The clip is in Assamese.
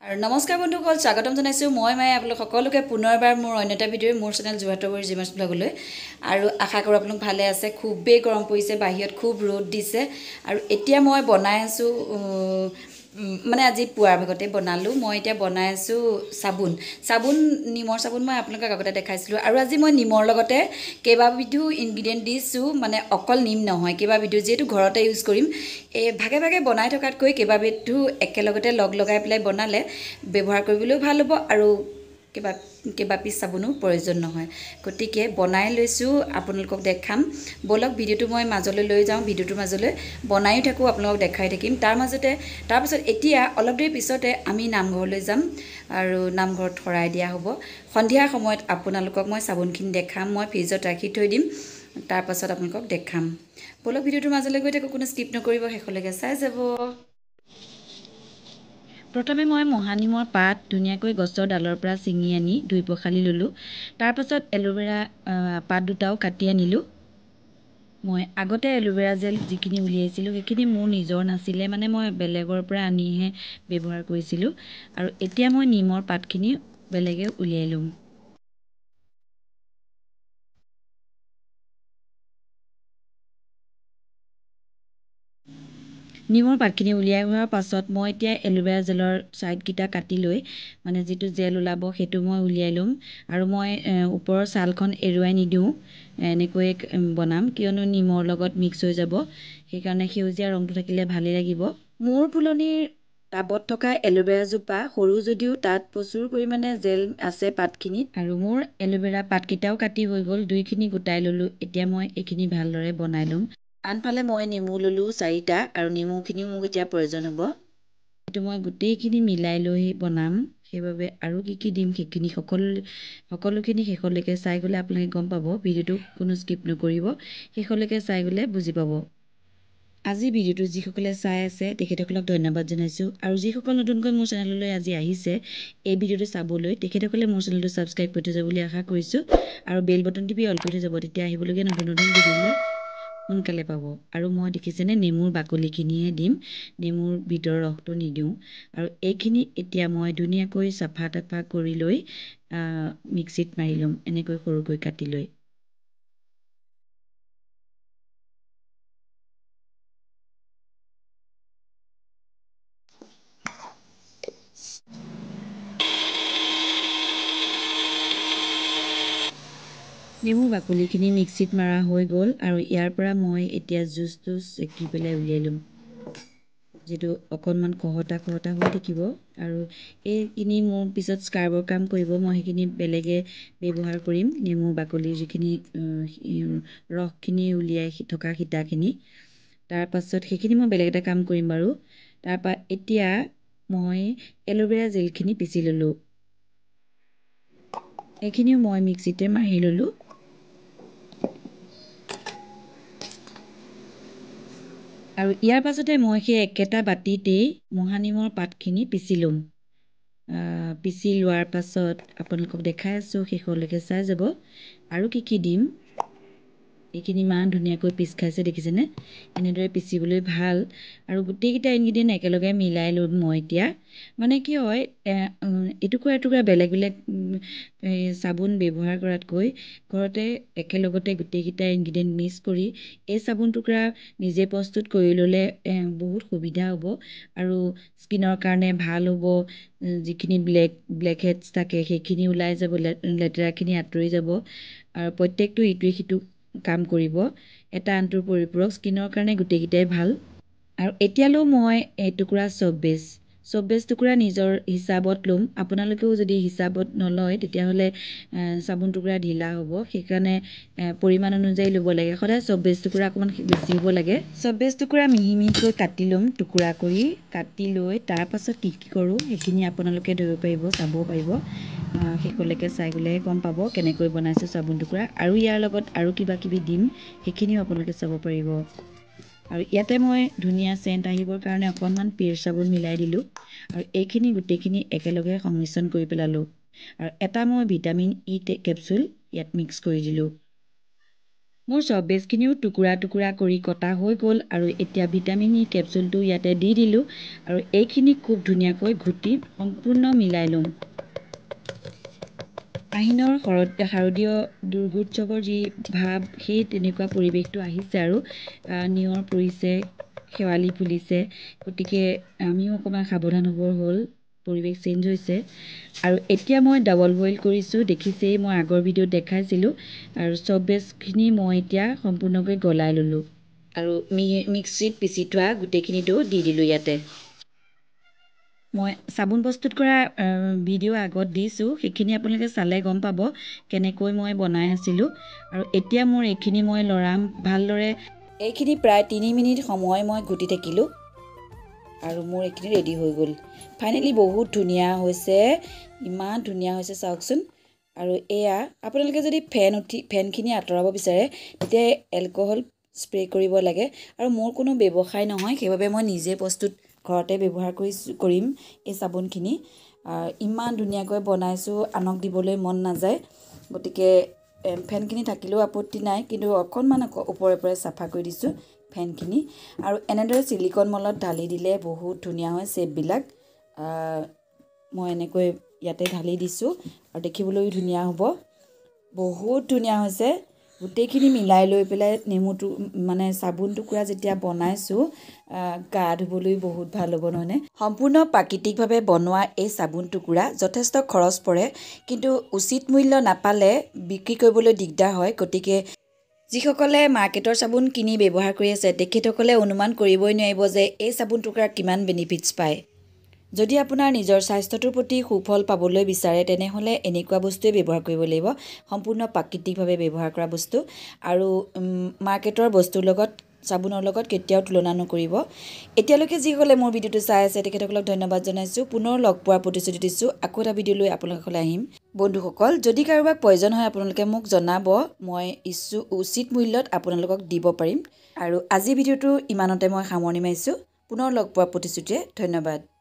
আৰু নমস্কাৰ বন্ধুসকল, স্বাগতম জনাইছোঁ মই মায়ে আপোনালোক সকলোকে পুনৰবাৰ মোৰ অন্য এটা ভিডিঅ'ৰ মোৰ চেনেল যোৰহাটৰ জিমাছ ব্লগলৈ। আৰু আশা কৰোঁ আপোনালোক ভালে আছে। খুবেই গৰম পৰিছে, বাহিৰত খুব ৰ'দ দিছে। আৰু এতিয়া মই বনাই আছোঁ, মানে আজি পুৱাৰ ভাগতে বনালোঁ। মই এতিয়া বনাই আছোঁ চাবোন নিমৰ চাবোন মই আপোনালোকক আগতে দেখাইছিলোঁ। আৰু আজি মই নিমৰ লগতে কেইবাবিধো ইনগ্ৰিডিয়েণ্ট দিছোঁ, মানে অকল নিম নহয়, কেইবাবিধো, যিহেতু ঘৰতে ইউজ কৰিম। ভাগে ভাগে বনাই থকাতকৈ কেইবাবিধো একেলগতে লগাই পেলাই বনালে ব্যৱহাৰ কৰিবলৈও ভাল হ'ব আৰু কেইবা পিচ চাবোনো প্ৰয়োজন নহয়। গতিকে বনাই লৈছোঁ, আপোনালোকক দেখাম। ব'লক ভিডিঅ'টো মই মাজলৈ লৈ যাওঁ, ভিডিঅ'টোৰ মাজলৈ বনায়ো থাকোঁ, আপোনালোকক দেখাই থাকিম। তাৰপাছত এতিয়া অলপ দেৰি পিছতে আমি নামঘৰলৈ যাম আৰু নামঘৰত শৰাই দিয়া হ'ব। সন্ধিয়া সময়ত আপোনালোকক মই চাবোনখিনি দেখাম, মই ফ্ৰিজত ৰাখি থৈ দিম, তাৰপাছত আপোনালোকক দেখাম। ব'লক ভিডিঅ'টোৰ মাজলৈ গৈ থাকোঁ, কোনো স্কিপ নকৰিব, শেষলৈকে চাই যাব। প্ৰথমে মই মহানিমৰ পাত ধুনীয়াকৈ গছৰ ডালৰ পৰা ছিঙি আনি ধুই পখালি ল'লোঁ। তাৰপাছত এল'ভেৰা পাত দুটাও কাটি আনিলোঁ। মই আগতে এল'ভেৰা জেল যিখিনি উলিয়াইছিলোঁ সেইখিনি মোৰ নিজৰ নাছিলে, মানে মই বেলেগৰ পৰা আনিহে ব্যৱহাৰ কৰিছিলোঁ। আৰু এতিয়া মই নিমৰ পাতখিনি বেলেগে উলিয়াই ল'ম। নিমৰ পাতখিনি উলিয়াই হোৱাৰ পাছত মই এতিয়া এল'ভেৰা জেলৰ ছাইডকেইটা কাটি লৈ, মানে যিটো জেল ওলাব সেইটো মই উলিয়াই ল'ম। আৰু মই ওপৰৰ ছালখন এৰুৱাই নিদিওঁ, এনেকৈয়ে বনাম, কিয়নো নিমৰ লগত মিক্স হৈ যাব। সেইকাৰণে সেউজীয়া ৰংটো থাকিলে ভালেই লাগিব। মোৰ ফুলনিৰ টাবত থকা এল'ভেৰাজোপা সৰু যদিও তাত প্ৰচুৰ পৰিমাণে জেল আছে পাতখিনিত। আৰু মোৰ এল'ভেৰা পাতকেইটাও কাটি হৈ গ'ল, দুইখিনি গোটাই ল'লোঁ। এতিয়া মই এইখিনি ভালদৰে বনাই ল'ম। আনফালে মই নেমু ল'লোঁ 4টা, আৰু নেমুখিনিও মোক এতিয়া প্ৰয়োজন হ'ব। এইটো মই গোটেইখিনি মিলাই লৈ বনাম, সেইবাবে আৰু কি দিম সেইখিনি সকলোখিনি শেষলৈকে চাই গ'লে আপোনালোকে গম পাব। ভিডিঅ'টো কোনো স্কিপ নকৰিব, শেষলৈকে চাই গ'লে বুজি পাব। আজি ভিডিঅ'টো যিসকলে চাই আছে তেখেতসকলক ধন্যবাদ জনাইছোঁ। আৰু যিসকল নতুনকৈ মোৰ চেনেললৈ আজি আহিছে এই ভিডিঅ'টো চাবলৈ, তেখেতসকলে মোৰ চেনেলটো ছাবস্ক্ৰাইব কৰি থৈ যাব বুলি আশা কৰিছোঁ। আৰু বেল বটন টিপি অল কৰি থৈ যাব, তেতিয়া আহিবলগীয়া নতুন ভিডিঅ'বোৰ সোনকালে পাব। আৰু মই দেখিছেনে নেমুৰ বাকলিখিনিহে দিম, নেমুৰ ভিতৰৰ ৰসটো নিদিওঁ। আৰু এইখিনি এতিয়া মই ধুনীয়াকৈ চাফা তাফা কৰি লৈ মিক্সিত মাৰি ল'ম, এনেকৈ সৰুকৈ কাটি লৈ। নেমুৰ বাকলিখিনি মিক্সিত মাৰা হৈ গ'ল। আৰু ইয়াৰ পৰা মই এতিয়া জুচটো চেকি পেলাই উলিয়াই ল'ম, যিটো অকণমান খহটা হৈ থাকিব। আৰু এইখিনি মোৰ পিছত স্ক্ৰাবৰ কাম কৰিব, মই সেইখিনি বেলেগে ব্যৱহাৰ কৰিম। নেমুৰ বাকলিৰ যিখিনি ৰসখিনি উলিয়াই থকা সীতাখিনি, তাৰপাছত সেইখিনি মই বেলেগ এটা কাম কৰিম বাৰু। তাৰপৰা এতিয়া মই এল'ভেৰা জেলখিনি পিচি ল'লোঁ, এইখিনিও মই মিক্সিতে মাৰি ল'লোঁ। আৰু ইয়াৰ পাছতে মই সেই একেটা বাতিতেই মহানিমৰ পাতখিনি পিচি ল'ম। পিচি লোৱাৰ পাছত আপোনালোকক দেখাই আছোঁ, শেষলৈকে চাই যাব। আৰু কি দিম, এইখিনি ইমান ধুনীয়াকৈ পিচ খাইছে দেখিছেনে? এনেদৰে পিচিবলৈ ভাল। আৰু গোটেইকেইটা ইনগ্ৰিডিয়েণ্ট একেলগে মিলাই ল'ম মই এতিয়া। মানে কি হয়, এটুকুৰা বেলেগ চাবোন ব্যৱহাৰ কৰাতকৈ ঘৰতে একেলগতে গোটেইকেইটা ইনগ্ৰিডিয়েণ্ট মিক্স কৰি এই চাবোন টুকুৰা নিজে প্ৰস্তুত কৰি ল'লে বহুত সুবিধা হ'ব আৰু স্কিনৰ কাৰণে ভাল হ'ব। যিখিনি ব্লেক হেডছ থাকে সেইখিনি ওলাই যাব, লেতেৰাখিনি আঁতৰি যাব। আৰু প্ৰত্যেকটো ইটোৱে সিটো কাম কৰিব, এটা আনটোৰ পৰিপূৰক, স্কিনৰ কাৰণে গোটেইকেইটাই ভাল। আৰু এতিয়ালৈ মই এটুকুৰা চব বেজ টুকুৰা নিজৰ হিচাপত ল'ম। আপোনালোকেও যদি হিচাপত নলয় তেতিয়াহ'লে চাবোন টুকুৰা ঢিলা হ'ব, সেইকাৰণে পৰিমাণ অনুযায়ী ল'ব লাগে। সদায় চব বেজ টুকুৰা অকণমান বেছি হ'ব লাগে। চব বেজ টুকুৰা মিহি মিহিকৈ কাটি ল'ম, টুকুৰা কৰি কাটি লৈ তাৰপাছত কি কৰোঁ সেইখিনি আপোনালোকে ধৰিব পাৰিব, চাব পাৰিব। শেষলৈকে চাই গ'লেহে গম পাব কেনেকৈ বনাইছোঁ চাবোন টুকুৰা। আৰু ইয়াৰ লগত আৰু কিবা কিবি দিম, সেইখিনিও আপোনালোকে চাব পাৰিব। আৰু ইয়াতে মই ধুনীয়া চেণ্ট আহিবৰ কাৰণে অকণমান পিয়ৰ চাবোন মিলাই দিলোঁ। আৰু এইখিনি গোটেইখিনি একেলগে সংমিশ্ৰণ কৰি পেলালোঁ। আৰু এটা মই ভিটামিন ই কেপচুল ইয়াত মিক্স কৰি দিলোঁ। মোৰ চব বেজখিনিও টুকুৰা টুকুৰা কৰি কটা হৈ গ'ল আৰু এতিয়া ভিটামিন ই কেপচুলটো ইয়াতে দি দিলোঁ আৰু এইখিনি খুব ধুনীয়াকৈ ঘুটি সম্পূৰ্ণ মিলাই ল'ম। আহিনৰ শাৰদীয় দুৰ্গোৎসৱৰ যি ভাৱ সেই তেনেকুৱা পৰিৱেশটো আহিছে আৰু নিয়ৰ পৰিছে, শেৱালি ফুলিছে, গতিকে আমিও অকণমান সাৱধান হ'বৰ হ'ল, পৰিৱেশ চেঞ্জ হৈছে। আৰু এতিয়া মই ডাবল বইল কৰিছোঁ, দেখিছেই মই আগৰ ভিডিঅ'ত দেখাইছিলোঁ। আৰু চব বেজখিনি মই এতিয়া সম্পূৰ্ণকৈ গলাই ল'লোঁ আৰু মিক্সিত পিচি থোৱা গোটেইখিনিতো দি দিলোঁ ইয়াতে। মই চাবোন প্ৰস্তুত কৰা ভিডিঅ' আগত দিছোঁ, সেইখিনি আপোনালোকে চালে গম পাব কেনেকৈ মই বনাই আছিলোঁ। আৰু এতিয়া মোৰ এইখিনি মই লৰাম ভালদৰে। এইখিনি প্ৰায় 3 মিনিট সময় মই ঘুটি থাকিলোঁ আৰু মোৰ এইখিনি ৰেডি হৈ গ'ল। ফাইনেলি বহুত ধুনীয়া হৈছে, ইমান ধুনীয়া হৈছে চাওকচোন। আৰু এয়া আপোনালোকে যদি ফেনখিনি আঁতৰাব বিচাৰে তেতিয়া এলকহল স্প্ৰে' কৰিব লাগে। আৰু মোৰ কোনো ব্যৱসায় নহয়, সেইবাবে মই নিজে ঘৰতে ব্যৱহাৰ কৰিম এই চাবোনখিনি। ইমান ধুনীয়াকৈ বনাইছোঁ, আনক দিবলৈ মন নাযায়, গতিকে ফেনখিনি থাকিলেও আপত্তি নাই, কিন্তু অকণমান ওপৰে চাফা কৰি দিছোঁ ফেনখিনি। আৰু এনেদৰে ছিলিকন মলত ঢালি দিলে বহুত ধুনীয়া হয় শ্বেপবিলাক। মই এনেকৈ ইয়াতে ঢালি দিছোঁ আৰু দেখিবলৈও ধুনীয়া হ'ব, বহুত ধুনীয়া হৈছে। গোটেইখিনি মিলাই লৈ পেলাই চাবোন টুকুৰা যেতিয়া বনাইছোঁ, গা ধুবলৈ বহুত ভাল হ'ব নহয়নে। সম্পূৰ্ণ প্ৰাকৃতিকভাৱে বনোৱা এই চাবোন টুকুৰা যথেষ্ট খৰচ পৰে, কিন্তু উচিত মূল্য নাপালে বিক্ৰী কৰিবলৈ দিগদাৰ হয়। গতিকে যিসকলে মাৰ্কেটৰ চাবোন কিনি ব্যৱহাৰ কৰি আছে তেখেতসকলে অনুমান কৰিবই নোৱাৰিব যে এই চাবোন টুকুৰাৰ কিমান বেনিফিটছ পায়। যদি আপোনাৰ নিজৰ স্বাস্থ্যটোৰ প্ৰতি সুফল পাবলৈ বিচাৰে তেনেহ'লে এনেকুৱা বস্তুৱে ব্যৱহাৰ কৰিব লাগিব, সম্পূৰ্ণ প্ৰাকৃতিকভাৱে ব্যৱহাৰ কৰা বস্তু। আৰু মাৰ্কেটৰ বস্তুৰ লগত চাবোনৰ লগত কেতিয়াও তুলনা নকৰিব। এতিয়ালৈকে যিসকলে মোৰ ভিডিঅ'টো চাই আছে তেখেতসকলক ধন্যবাদ জনাইছোঁ। পুনৰ লগ পোৱাৰ প্ৰতিশ্ৰুতি দিছোঁ। আকৌ এটা ভিডিঅ' লৈ আপোনালোকলৈ আহিম। বন্ধুসকল, যদি কাৰোবাক প্ৰয়োজন হয় আপোনালোকে মোক জনাব, মই উচিত মূল্যত আপোনালোকক দিব পাৰিম। আৰু আজিৰ ভিডিঅ'টো ইমানতে মই সামৰণি মাৰিছোঁ। পুনৰ লগ পোৱাৰ প্ৰতিশ্ৰুতিৰে ধন্যবাদ।